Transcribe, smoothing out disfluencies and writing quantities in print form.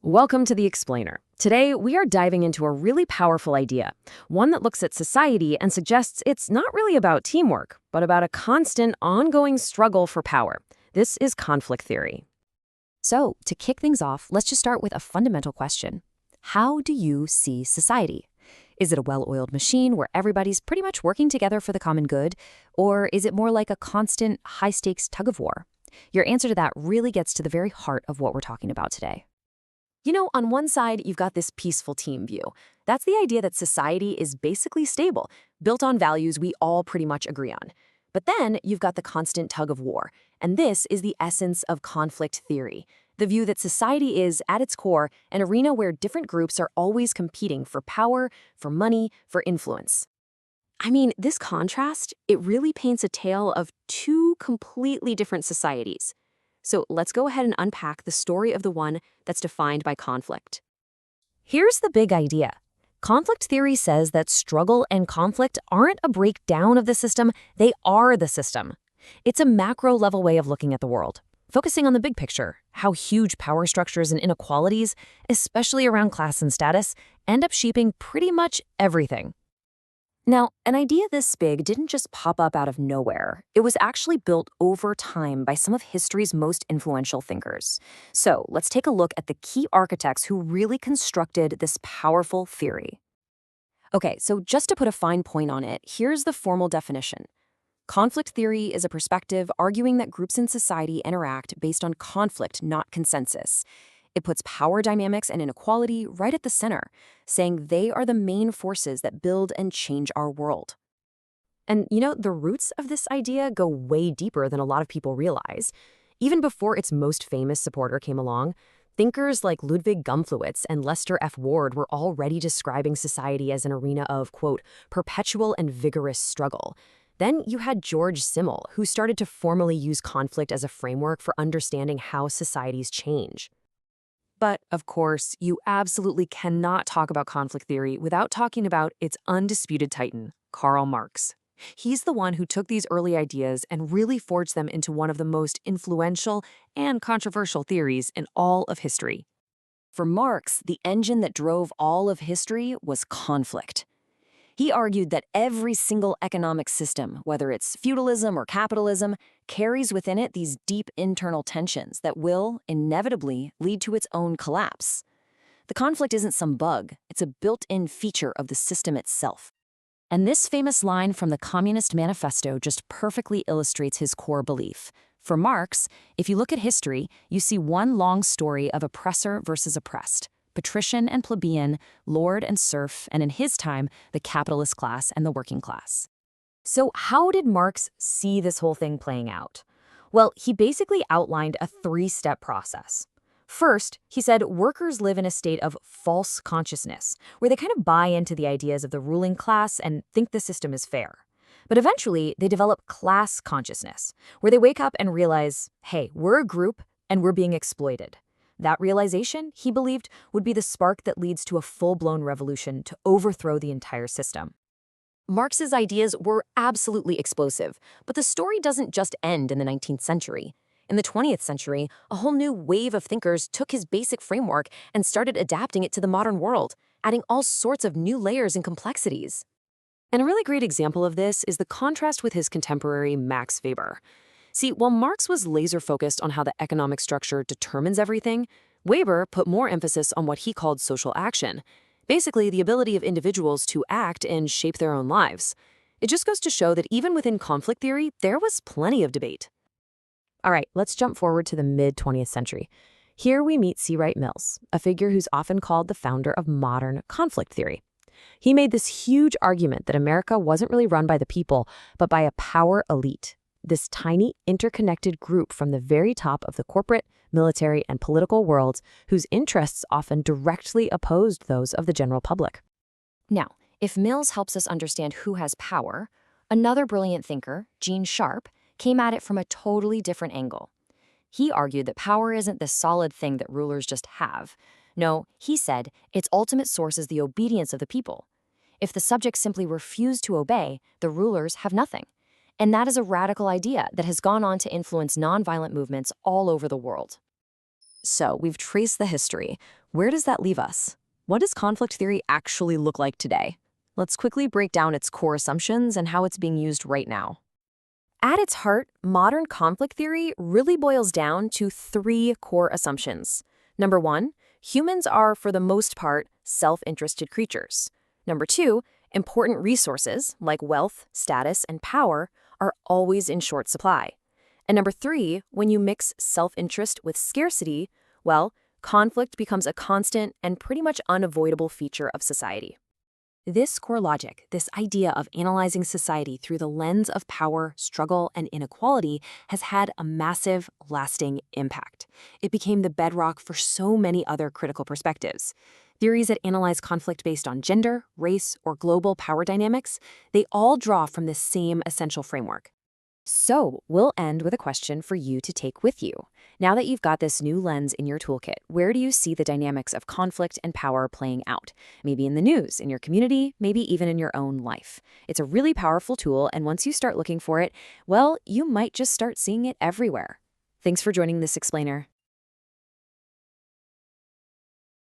Welcome to The Explainer. Today, we are diving into a really powerful idea, one that looks at society and suggests it's not really about teamwork, but about a constant, ongoing struggle for power. This is conflict theory. So, to kick things off, let's just start with a fundamental question. How do you see society? Is it a well-oiled machine where everybody's pretty much working together for the common good? Or is it more like a constant, high-stakes tug-of-war? Your answer to that really gets to the very heart of what we're talking about today. You know, on one side, you've got this peaceful team view. That's the idea that society is basically stable, built on values we all pretty much agree on. But then you've got the constant tug of war, and this is the essence of conflict theory, the view that society is, at its core, an arena where different groups are always competing for power, for money, for influence. I mean, this contrast, it really paints a tale of two completely different societies. So let's go ahead and unpack the story of the one that's defined by conflict. Here's the big idea. Conflict theory says that struggle and conflict aren't a breakdown of the system, they are the system. It's a macro-level way of looking at the world, focusing on the big picture, how huge power structures and inequalities, especially around class and status, end up shaping pretty much everything. Now, an idea this big didn't just pop up out of nowhere. It was actually built over time by some of history's most influential thinkers. So let's take a look at the key architects who really constructed this powerful theory. Okay, so just to put a fine point on it, here's the formal definition. Conflict theory is a perspective arguing that groups in society interact based on conflict, not consensus. It puts power dynamics and inequality right at the center, saying they are the main forces that build and change our world. And you know, the roots of this idea go way deeper than a lot of people realize. Even before its most famous supporter came along, thinkers like Ludwig Gumflowitz and Lester F. Ward were already describing society as an arena of, quote, perpetual and vigorous struggle. Then you had George Simmel, who started to formally use conflict as a framework for understanding how societies change. But, of course, you absolutely cannot talk about conflict theory without talking about its undisputed titan, Karl Marx. He's the one who took these early ideas and really forged them into one of the most influential and controversial theories in all of history. For Marx, the engine that drove all of history was conflict. He argued that every single economic system, whether it's feudalism or capitalism, carries within it these deep internal tensions that will, inevitably, lead to its own collapse. The conflict isn't some bug, it's a built-in feature of the system itself. And this famous line from the Communist Manifesto just perfectly illustrates his core belief. For Marx, if you look at history, you see one long story of oppressor versus oppressed. Patrician and plebeian, lord and serf, and in his time, the capitalist class and the working class. So how did Marx see this whole thing playing out? Well, he basically outlined a three-step process. First, he said workers live in a state of false consciousness, where they kind of buy into the ideas of the ruling class and think the system is fair. But eventually, they develop class consciousness, where they wake up and realize, hey, we're a group and we're being exploited. That realization, he believed, would be the spark that leads to a full-blown revolution to overthrow the entire system. Marx's ideas were absolutely explosive, but the story doesn't just end in the 19th century. In the 20th century, a whole new wave of thinkers took his basic framework and started adapting it to the modern world, adding all sorts of new layers and complexities. And a really great example of this is the contrast with his contemporary Max Weber. See, while Marx was laser-focused on how the economic structure determines everything, Weber put more emphasis on what he called social action, basically the ability of individuals to act and shape their own lives. It just goes to show that even within conflict theory, there was plenty of debate. All right, let's jump forward to the mid-20th century. Here we meet C. Wright Mills, a figure who's often called the founder of modern conflict theory. He made this huge argument that America wasn't really run by the people, but by a power elite. This tiny, interconnected group from the very top of the corporate, military, and political worlds whose interests often directly opposed those of the general public. Now, if Mills helps us understand who has power, another brilliant thinker, Gene Sharp, came at it from a totally different angle. He argued that power isn't this solid thing that rulers just have. No, he said, its ultimate source is the obedience of the people. If the subjects simply refuse to obey, the rulers have nothing. And that is a radical idea that has gone on to influence nonviolent movements all over the world. So we've traced the history. Where does that leave us? What does conflict theory actually look like today? Let's quickly break down its core assumptions and how it's being used right now. At its heart, modern conflict theory really boils down to three core assumptions. Number one, humans are, for the most part, self-interested creatures. Number two, important resources, like wealth, status, and power, are always in short supply. And number three, when you mix self-interest with scarcity, well, conflict becomes a constant and pretty much unavoidable feature of society. This core logic, this idea of analyzing society through the lens of power, struggle, and inequality, has had a massive, lasting impact. It became the bedrock for so many other critical perspectives. Theories that analyze conflict based on gender, race, or global power dynamics, they all draw from this same essential framework. So, we'll end with a question for you to take with you. Now that you've got this new lens in your toolkit, where do you see the dynamics of conflict and power playing out? Maybe in the news, in your community, maybe even in your own life. It's a really powerful tool, and once you start looking for it, well, you might just start seeing it everywhere. Thanks for joining this explainer.